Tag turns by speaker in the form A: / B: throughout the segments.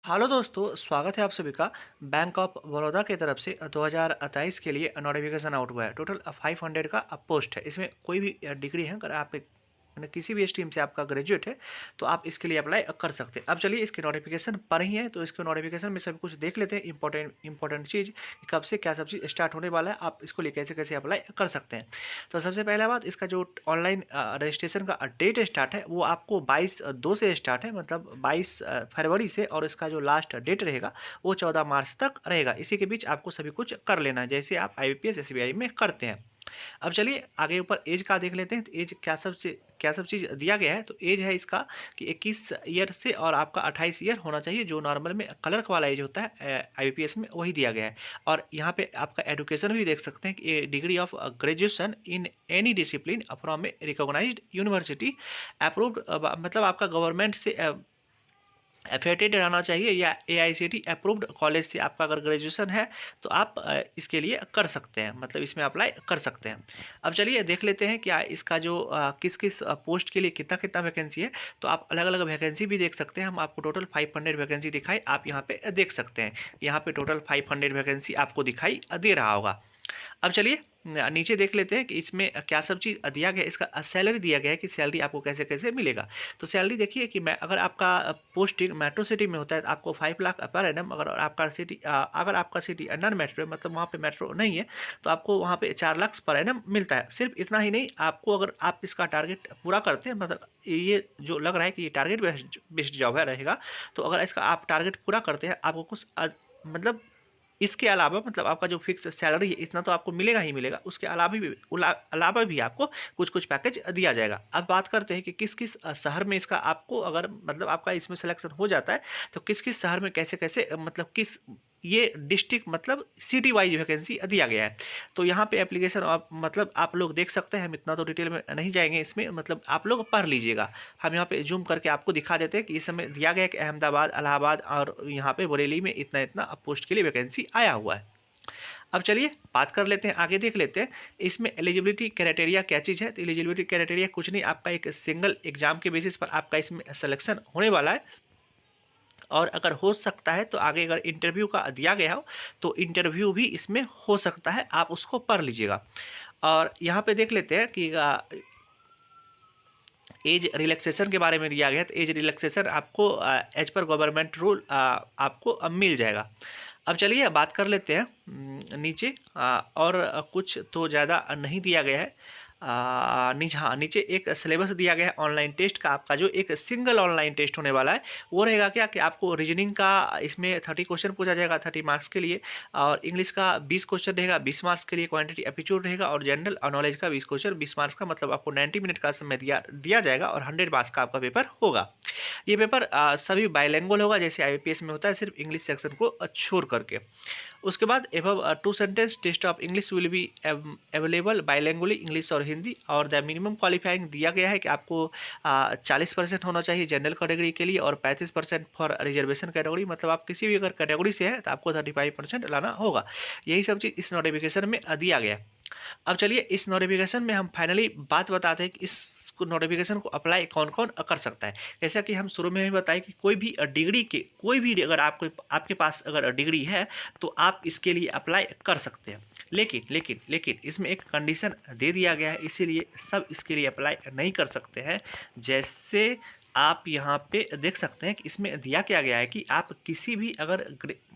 A: Hello दोस्तों, स्वागत है आप सभी का। बैंक ऑफ बड़ौदा की तरफ से 2023 के लिए नोटिफिकेशन आउट हुआ है। टोटल 500 का पोस्ट है। इसमें कोई भी डिग्री है, अगर आप किसी भी स्ट्रीम से आपका ग्रेजुएट है तो आप इसके लिए अप्लाई कर सकते हैं। अब चलिए इसके नोटिफिकेशन पर ही है, तो इसके नोटिफिकेशन में सब कुछ देख लेते हैं। इंपॉर्टेंट चीज़ कब से क्या सब चीज़ स्टार्ट होने वाला है, आप इसको लिए कैसे कैसे अप्लाई कर सकते हैं। तो सबसे पहला बात, इसका जो ऑनलाइन रजिस्ट्रेशन का डेट स्टार्ट है वो आपको 22/2 से स्टार्ट है, मतलब 22 फरवरी से, और इसका जो लास्ट डेट रहेगा वो 14 मार्च तक रहेगा। इसी के बीच आपको सभी कुछ कर लेना है, जैसे आप IBPS SBI में करते हैं। अब चलिए आगे ऊपर एज का देख लेते हैं। तो एज क्या सब चीज़ दिया गया है। तो एज है इसका कि 21 ईयर से और आपका 28 ईयर होना चाहिए, जो नॉर्मल में क्लर्क वाला एज होता है IBPS में, वही दिया गया है। और यहाँ पे आपका एडुकेशन भी देख सकते हैं कि degree of graduation in any discipline from a recognised university approved, मतलब आपका गवर्नमेंट से एफिलिएटेड रहना चाहिए, या AICTE अप्रूव्ड कॉलेज से आपका अगर ग्रेजुएशन है तो आप इसके लिए कर सकते हैं, मतलब इसमें अप्लाई कर सकते हैं। अब चलिए देख लेते हैं क्या इसका जो किस किस पोस्ट के लिए कितना कितना वैकेंसी है। तो आप अलग अलग वैकेंसी भी देख सकते हैं। हम आपको टोटल 500 वैकेंसी दिखाई, आप यहाँ पे देख सकते हैं। यहाँ पे टोटल 500 वैकेंसी आपको दिखाई दे रहा होगा। अब चलिए नीचे देख लेते हैं कि इसमें क्या सब चीज़ दिया गया है। इसका सैलरी दिया गया है कि सैलरी आपको कैसे कैसे मिलेगा। तो सैलरी देखिए कि मैं अगर आपका पोस्टिंग मेट्रो सिटी में होता है तो आपको 5 लाख पर एनम, अगर आपका सिटी नॉन मेट्रो है, मतलब वहाँ पे मेट्रो नहीं है, तो आपको वहाँ पे 4 लाख पर एनम मिलता है। सिर्फ इतना ही नहीं, आपको अगर आप इसका टारगेट पूरा करते हैं, मतलब ये जो लग रहा है कि ये टारगेट बेस्ड जॉब है रहेगा, तो अगर इसका आप टारगेट पूरा करते हैं आपको कुछ मतलब इसके अलावा, मतलब आपका जो फिक्स सैलरी है इतना तो आपको मिलेगा ही मिलेगा, उसके अलावा भी आपको कुछ कुछ पैकेज दिया जाएगा। अब बात करते हैं कि किस किस शहर में इसका आपको, अगर मतलब आपका इसमें सिलेक्शन हो जाता है तो किस किस शहर में कैसे कैसे मतलब किस ये डिस्ट्रिक्ट, मतलब सिटी वाइज वैकेंसी दिया गया है। तो यहाँ पे एप्लीकेशन आप, मतलब आप लोग देख सकते हैं। हम इतना तो डिटेल में नहीं जाएंगे इसमें, मतलब आप लोग पढ़ लीजिएगा। हम यहाँ पे जूम करके आपको दिखा देते हैं कि इस समय दिया गया है कि अहमदाबाद, इलाहाबाद और यहाँ पे बरेली में इतना इतना पोस्ट के लिए वैकेंसी आया हुआ है। अब चलिए बात कर लेते हैं, आगे देख लेते हैं इसमें एलिजिबिलिटी क्राइटेरिया क्या चीज़ है। तो एलिजिबिलिटी क्राइटेरिया कुछ नहीं, आपका एक सिंगल एग्जाम के बेसिस पर आपका इसमें सिलेक्शन होने वाला है। और अगर हो सकता है तो आगे अगर इंटरव्यू का दिया गया हो तो इंटरव्यू भी इसमें हो सकता है, आप उसको पढ़ लीजिएगा। और यहाँ पे देख लेते हैं कि एज रिलैक्सेशन के बारे में दिया गया है। तो एज रिलैक्सेशन आपको एज पर गवर्नमेंट रूल आपको मिल जाएगा। अब चलिए बात कर लेते हैं नीचे, और कुछ तो ज़्यादा नहीं दिया गया है। नीचे एक सिलेबस दिया गया है ऑनलाइन टेस्ट का। आपका जो एक सिंगल ऑनलाइन टेस्ट होने वाला है वो रहेगा क्या कि आपको रीजनिंग का इसमें 30 क्वेश्चन पूछा जाएगा 30 मार्क्स के लिए, और इंग्लिश का 20 क्वेश्चन रहेगा 20 मार्क्स के लिए, क्वांटिटी एप्टीट्यूड रहेगा, और जनरल नॉलेज का 20 क्वेश्चन 20 मार्क्स का, मतलब आपको 90 मिनट का समय दिया जाएगा, और 100 मार्क्स का आपका पेपर होगा। ये पेपर सभी बाइलिंगुअल होगा, जैसे IBPS में होता है, सिर्फ इंग्लिश सेक्शन को छोड़ करके। उसके बाद above 2 sentence test of English will be available bilingually, English और हिंदी। और द मिनिमम क्वालिफाइंग दिया गया है कि आपको 40% होना चाहिए जनरल कैटेगरी के लिए, और 35% फॉर रिजर्वेशन कैटेगरी, मतलब आप किसी भी अगर कैटेगरी से हैं तो आपको 35% लाना होगा। यही सब चीज़ इस नोटिफिकेशन में दिया गया है। अब चलिए इस नोटिफिकेशन में हम फाइनली बात बताते हैं कि इस नोटिफिकेशन को अप्लाई कौन कौन कर सकता है। जैसा कि हम शुरू में ही बताए कि कोई भी अगर आपके पास अगर डिग्री है तो आप इसके लिए अप्लाई कर सकते हैं। लेकिन लेकिन लेकिन इसमें एक कंडीशन दे दिया गया है, इसीलिए सब इसके लिए अप्लाई नहीं कर सकते हैं। जैसे आप यहाँ पे देख सकते हैं कि इसमें दिया क्या गया है कि आप किसी भी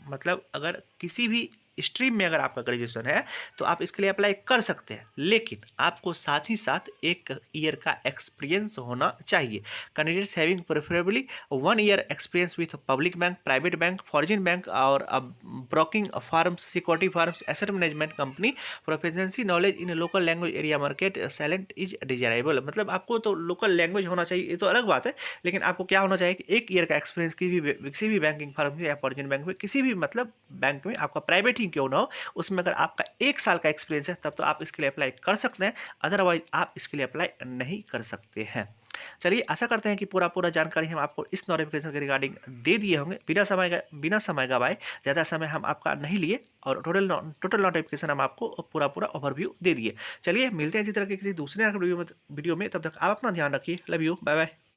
A: मतलब अगर किसी भी स्ट्रीम में अगर आपका ग्रेजुएशन है तो आप इसके लिए अप्लाई कर सकते हैं, लेकिन आपको साथ ही साथ 1 ईयर का एक्सपीरियंस होना चाहिए। Candidates having preferably 1 year experience with public bank, private bank, foreign bank और broking firms, security firms, asset management company, proficiency knowledge in local language area market salient is desirable. मतलब आपको तो local language होना चाहिए, ये तो अलग बात है, लेकिन आपको क्या होना चाहिए कि 1 ईयर का एक्सपीरियंस किसी भी बैंकिंग फर्म में या फॉरेन बैंक में, किसी भी मतलब बैंक में, आपका प्राइवेट ही क्यों ना हो, उसमें अगर आपका 1 साल का एक्सपीरियंस है तब तो आप इसके लिए अप्लाई कर सकते हैं, अदरवाइज आप इसके लिए अप्लाई नहीं कर सकते हैं। चलिए आशा करते हैं कि पूरा जानकारी हम आपको इस नोटिफिकेशन के रिगार्डिंग दे दिए होंगे। बिना समय गवाए ज़्यादा समय हम आपका नहीं लिए, और टोटल नोटिफिकेशन हम आपको पूरा ओवरव्यू दे दिए। चलिए मिलते हैं इसी तरह के किसी दूसरे वीडियो में, तब तक आप अपना ध्यान रखिए। Love you, bye bye.